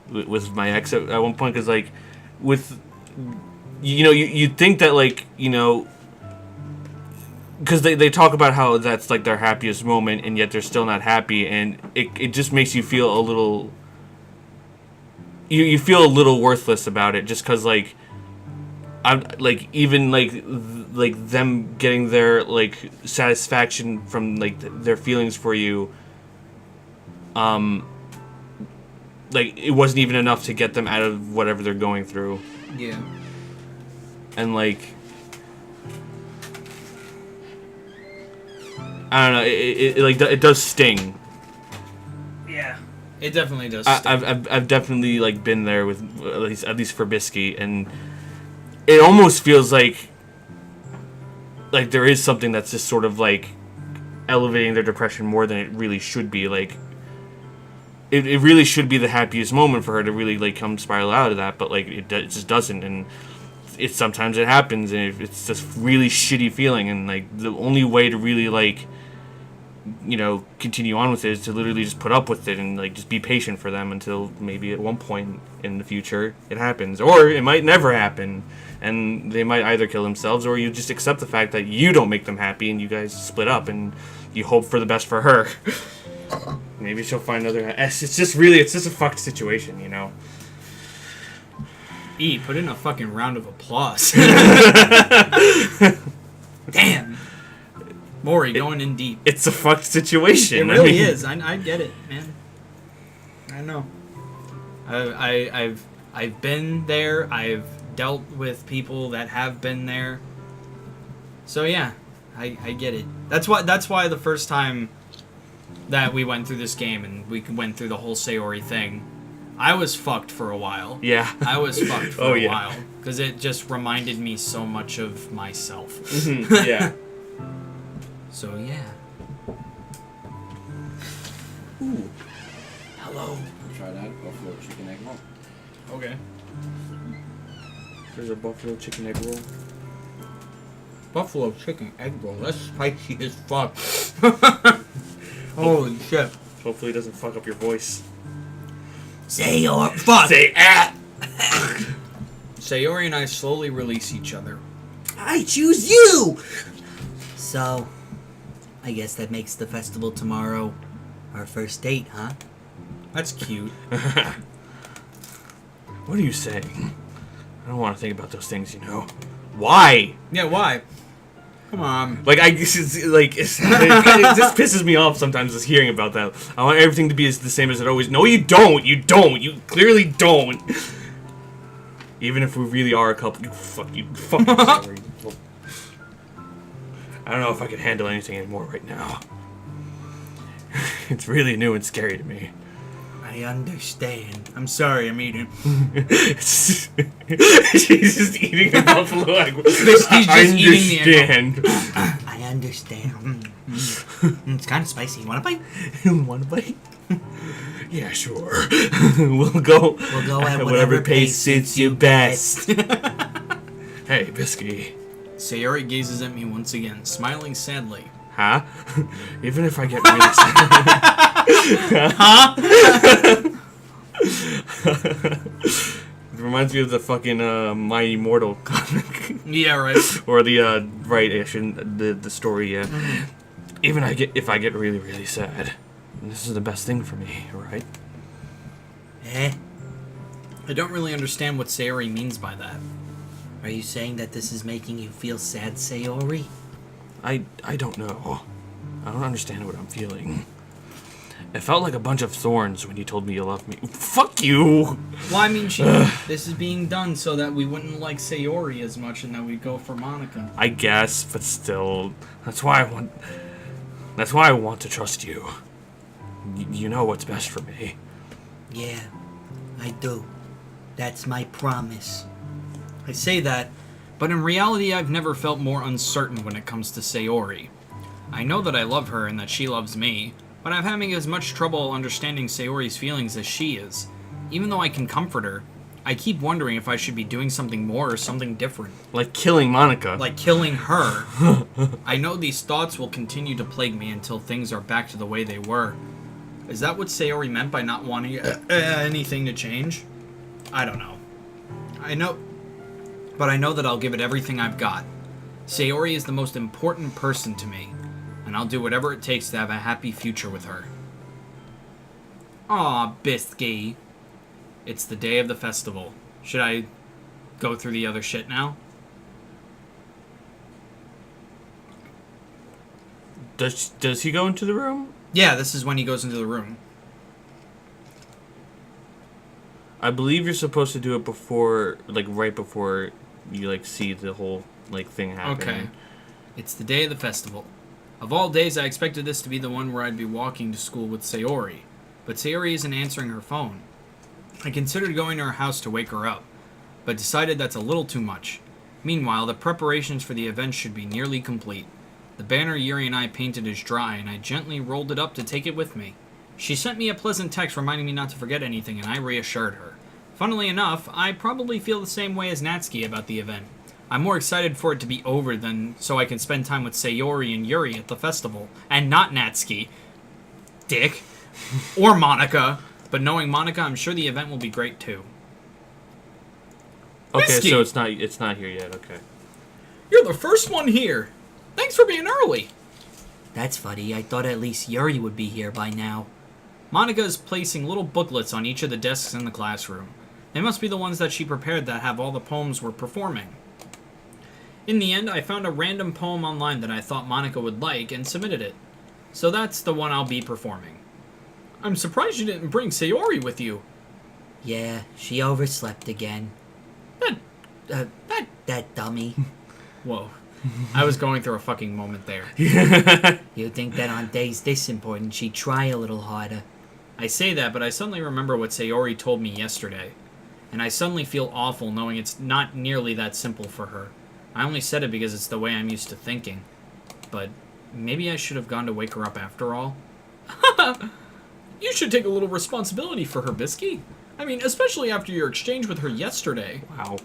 with my ex at one point, because like with you'd think that like because they talk about how that's like their happiest moment, and yet they're still not happy, and it just makes you feel a little you feel a little worthless about it, just because like I'm like even like them getting their like satisfaction from like their feelings for you, like it wasn't even enough to get them out of whatever they're going through. Yeah. And like I don't know, it does sting. Yeah. It definitely does. I've definitely like been there with at least for Bisky, and it almost feels like there is something that's just sort of like elevating their depression more than it really should be. Like it really should be the happiest moment for her to really like come spiral out of that, but like it just doesn't, and sometimes it happens, and it's just really shitty feeling, and like the only way to really like continue on with it is to literally just put up with it and like just be patient for them until maybe at one point in the future it happens, or it might never happen, and they might either kill themselves, or you just accept the fact that you don't make them happy and you guys split up and you hope for the best for her. Maybe she'll find another. It's just a fucked situation, E, put in a fucking round of applause. Damn. Mori, going in deep. It's a fucked situation. It really is. I get it, man. I know. I've been there. I've dealt with people that have been there. So yeah, I get it. That's why the first time that we went through this game and we went through the whole Sayori thing, I was fucked for a while. Yeah. I was fucked for a yeah. while. Because it just reminded me so much of myself. Yeah. So, yeah. Ooh. Hello. Try that buffalo chicken egg roll. Okay. There's a buffalo chicken egg roll. Buffalo chicken egg roll. That's spicy as fuck. Holy shit. Hopefully it doesn't fuck up your voice. Sayori, fuck! Say ah! Sayori and I slowly release each other. I choose you! So, I guess that makes the festival tomorrow our first date, huh? That's cute. What are you saying? I don't want to think about those things, you know. Why? Yeah, why? Come on. Like, it just pisses me off sometimes just hearing about that. I want everything to be the same as it always... No, you don't. You don't. You clearly don't. Even if we really are a couple... You fucking sorry. I don't know if I can handle anything anymore right now. It's really new and scary to me. I understand. I'm sorry, I'm eating. She's just eating a buffalo egg. He's just eating the egg. I understand. It's kind of spicy. You want a bite? Want a bite? Yeah, sure. We'll go at whatever pace suits you best. Hey, Bisky. Sayori gazes at me once again, smiling sadly. Huh? Even if I get really sad. It reminds me of the fucking Mighty Mortal comic. Yeah, right. Or the the story, yeah. Mm-hmm. Even if I get really, really sad, this is the best thing for me, right? Eh? I don't really understand what Sayori means by that. Are you saying that this is making you feel sad, Sayori? I don't know. I don't understand what I'm feeling. It felt like a bunch of thorns when you told me you loved me. Fuck you! Well, I mean, this is being done so that we wouldn't like Sayori as much and that we'd go for Monica. I guess, but still, that's why I want to trust you. You know what's best for me. Yeah, I do. That's my promise. I say that, but in reality, I've never felt more uncertain when it comes to Sayori. I know that I love her and that she loves me, but I'm having as much trouble understanding Sayori's feelings as she is. Even though I can comfort her, I keep wondering if I should be doing something more or something different. Like killing Monica. Like killing her. I know these thoughts will continue to plague me until things are back to the way they were. Is that what Sayori meant by not wanting anything to change? I don't know. But I know that I'll give it everything I've got. Sayori is the most important person to me, and I'll do whatever it takes to have a happy future with her. Aw, Bisky. It's the day of the festival. Should I go through the other shit now? Does he go into the room? Yeah, this is when he goes into the room. I believe you're supposed to do it before, like, right before you, like, see the whole, like, thing happening. Okay. It's the day of the festival. Of all days, I expected this to be the one where I'd be walking to school with Sayori, but Sayori isn't answering her phone. I considered going to her house to wake her up, but decided that's a little too much. Meanwhile, the preparations for the event should be nearly complete. The banner Yuri and I painted is dry, and I gently rolled it up to take it with me. She sent me a pleasant text reminding me not to forget anything, and I reassured her. Funnily enough, I probably feel the same way as Natsuki about the event. I'm more excited for it to be over than so I can spend time with Sayori and Yuri at the festival, and not Natsuki. Dick. Or Monica. But knowing Monica, I'm sure the event will be great too. Okay, Whiskey! so it's not here yet, okay. You're the first one here. Thanks for being early. That's funny. I thought at least Yuri would be here by now. Monica is placing little booklets on each of the desks in the classroom. They must be the ones that she prepared that have all the poems we're performing. In the end, I found a random poem online that I thought Monica would like and submitted it. So that's the one I'll be performing. I'm surprised you didn't bring Sayori with you. Yeah, she overslept again. That dummy. Whoa. I was going through a fucking moment there. You'd think that on days this important, she'd try a little harder. I say that, but I suddenly remember what Sayori told me yesterday. And I suddenly feel awful knowing it's not nearly that simple for her. I only said it because it's the way I'm used to thinking. But maybe I should have gone to wake her up after all. You should take a little responsibility for her, Bisky. I mean, especially after your exchange with her yesterday. Wow.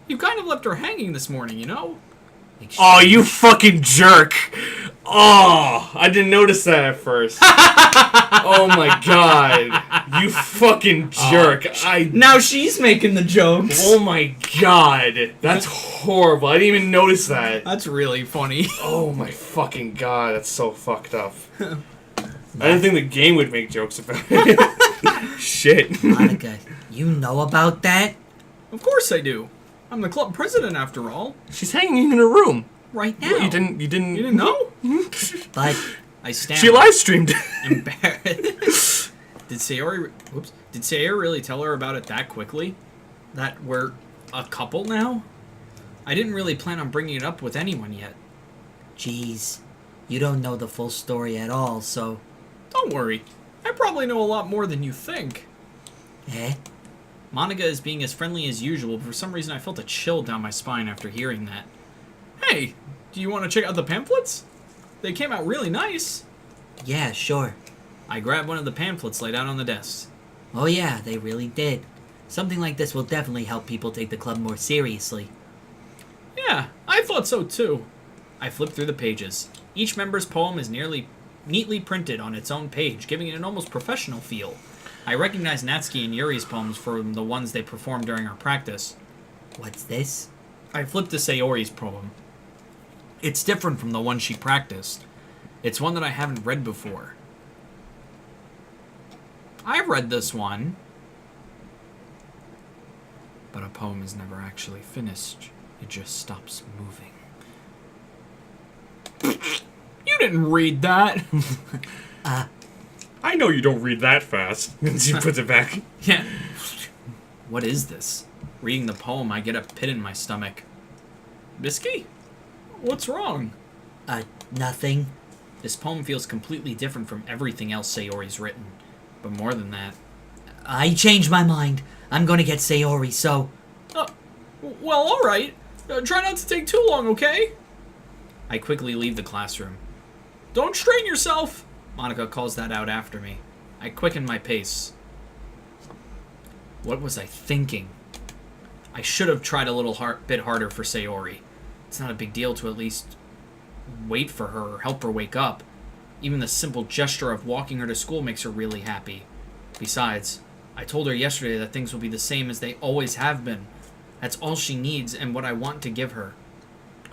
You kind of left her hanging this morning, you know? Oh, you fucking jerk! Oh, I didn't notice that at first. Oh my god. You fucking jerk. Now she's making the jokes. Oh my god. That's horrible. I didn't even notice that. That's really funny. Oh my fucking god. That's so fucked up. I didn't think the game would make jokes about it. Shit. Monica, you know about that? Of course I do. I'm the club president after all. She's hanging in her room. Right now. What, you didn't You didn't know? But I stammered. She live streamed. Embarrassed. Did Sayori really tell her about it that quickly? That we're a couple now? I didn't really plan on bringing it up with anyone yet. geez, you don't know the full story at all, so... Don't worry. I probably know a lot more than you think. Eh? Monica is being as friendly as usual, but for some reason I felt a chill down my spine after hearing that. Hey, do you want to check out the pamphlets? They came out really nice. Yeah, sure. I grabbed one of the pamphlets laid out on the desk. Oh yeah, they really did. Something like this will definitely help people take the club more seriously. Yeah, I thought so too. I flipped through the pages. Each member's poem is neatly printed on its own page, giving it an almost professional feel. I recognized Natsuki and Yuri's poems from the ones they performed during our practice. What's this? I flipped to Sayori's poem. It's different from the one she practiced. It's one that I haven't read before. I've read this one. But a poem is never actually finished. It just stops moving. You didn't read that! I know you don't read that fast. She puts it back. Yeah. What is this? Reading the poem, I get a pit in my stomach. Bisky? What's wrong? Nothing. This poem feels completely different from everything else Sayori's written. But more than that... I changed my mind. I'm gonna get Sayori, so... Well, alright. Try not to take too long, okay? I quickly leave the classroom. Don't strain yourself! Monica calls that out after me. I quicken my pace. What was I thinking? I should have tried a little bit harder for Sayori. It's not a big deal to at least wait for her or help her wake up. Even the simple gesture of walking her to school makes her really happy. Besides, I told her yesterday that things will be the same as they always have been. That's all she needs and what I want to give her.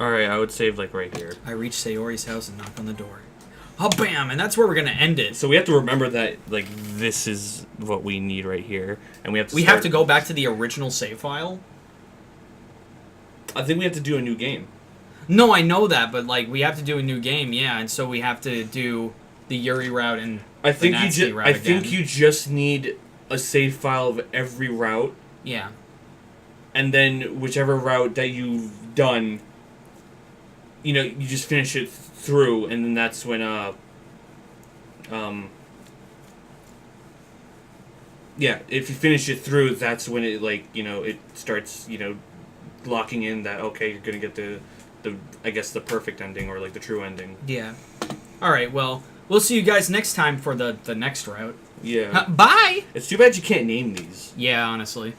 Alright, I would save, like, right here. I reach Sayori's house and knock on the door. Oh, bam! And that's where we're gonna end it. So we have to remember that, like, this is what we need right here. And we have to We have to go back to the original save file? I think we have to do a new game. No, I know that, but, like, we have to do a new game, yeah, and so we have to do the Yuri route and I think the Natsuki route again. think you just need a save file of every route. Yeah. And then whichever route that you've done, you know, you just finish it through, and then that's when yeah, if you finish it through, that's when it, like, you know, it starts, you know, locking in that, okay, you're gonna get the I guess the perfect ending, or like the true ending. Yeah. Alright, well, we'll see you guys next time for the next route. Yeah. Bye! It's too bad you can't name these. Yeah, honestly.